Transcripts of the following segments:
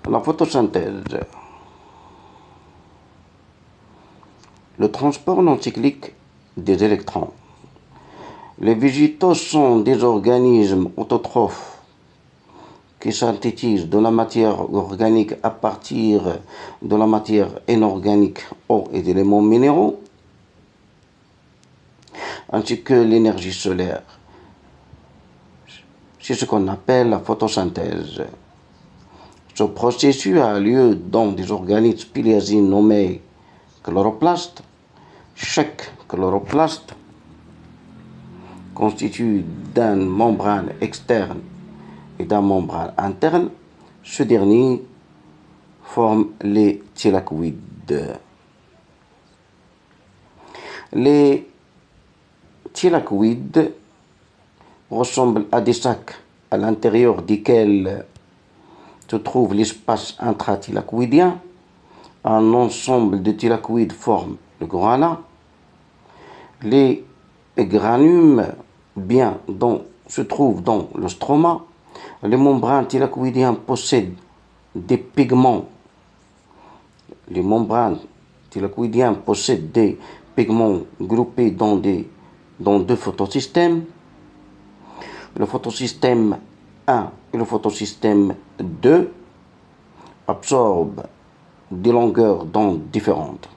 La photosynthèse. Le transport non cyclique des électrons. Les végétaux sont des organismes autotrophes qui synthétisent de la matière organique à partir de la matière inorganique, eau et d'éléments minéraux, ainsi que l'énergie solaire. C'est ce qu'on appelle la photosynthèse. Ce processus a lieu dans des organismes spéléasiens nommés chloroplastes. Chaque chloroplaste constitué d'une membrane externe et d'une membrane interne. Ce dernier forme les thylakoïdes. Les thylakoïdes ressemblent à des sacs à l'intérieur desquels se trouve l'espace intrathylakoïdien. Un ensemble de thylakoïdes forme le grana. Les granules se trouvent dans le stroma. Les membranes thylakoïdiennes possèdent des pigments. Les membranes thylakoïdiennes possèdent des pigments groupés dans deux photosystèmes. Le photosystème 1 et le photosystème 2 absorbent des longueurs d'onde différentes.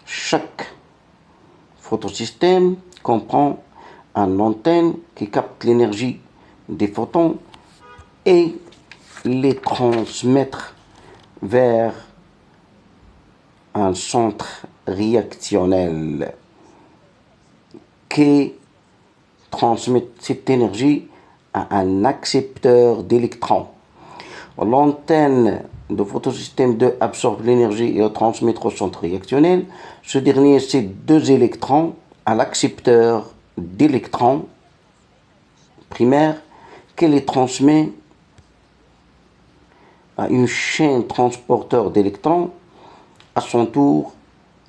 Chaque photosystème comprend une antenne qui capte l'énergie des photons et les transmettre vers un centre réactionnel qui transmet cette énergie à un accepteur d'électrons. L'antenne du photosystème 2 absorbe l'énergie et la transmet au centre réactionnel. Ce dernier cède 2 électrons à l'accepteur d'électrons primaire qui les transmet à une chaîne transporteur d'électrons. À son tour,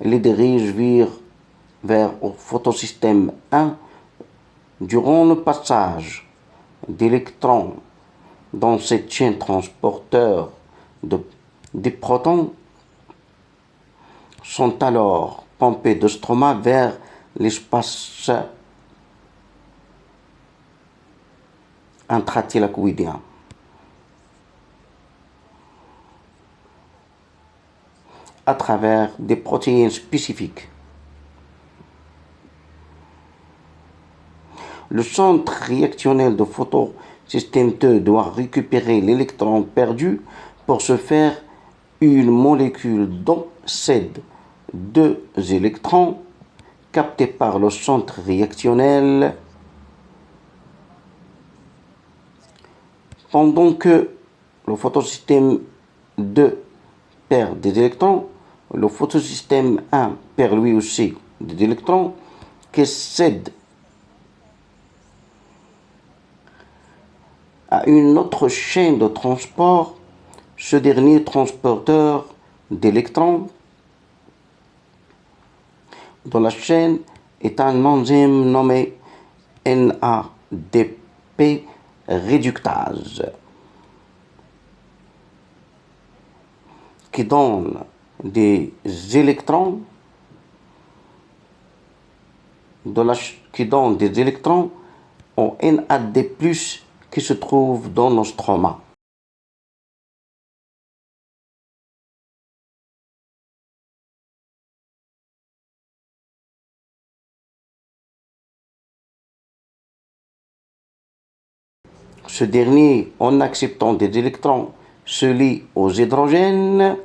les dirige vers le photosystème 1. Durant le passage d'électrons dans cette chaîne transporteur des protons sont alors pompés de stroma vers l'espace intrathylakoïdien. À travers des protéines spécifiques. Le centre réactionnel de photosystème 2 doit récupérer l'électron perdu. Pour ce faire, une molécule dont cède 2 électrons captés par le centre réactionnel. Pendant que le photosystème 2 perd des électrons, le photosystème 1 perd lui aussi des électrons qui cèdent à une autre chaîne de transport. Ce dernier transporteur d'électrons dans la chaîne est un enzyme nommé NADP réductase qui donne des électrons au NAD+, qui se trouve dans nos stroma. Ce dernier, en acceptant des électrons, se lie aux hydrogènes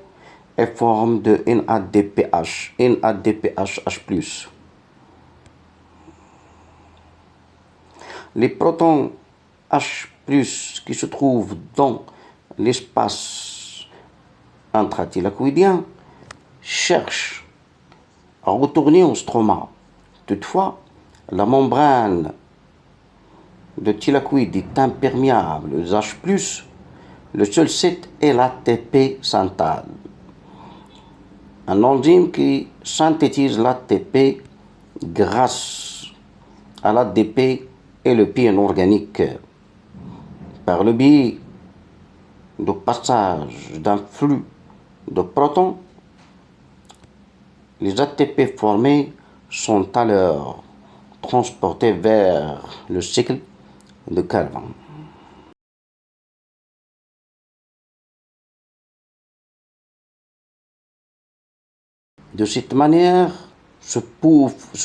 et forme de NADPH, NADPH+. Les protons H+, qui se trouvent dans l'espace intrathylakoïdien, cherchent à retourner au stroma. Toutefois, la membrane de thylakoïde est imperméable aux H+, le seul site est l'ATP synthase, un enzyme qui synthétise l'ATP grâce à l'ADP et le pied inorganique. Par le biais de passage d'un flux de protons, les ATP formés sont alors transportés vers le cycle de Calvin. De cette manière, se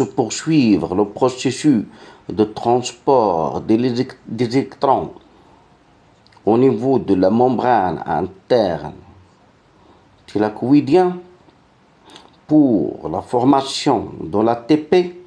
poursuivre le processus de transport des électrons au niveau de la membrane interne thylakoïdien pour la formation de l'ATP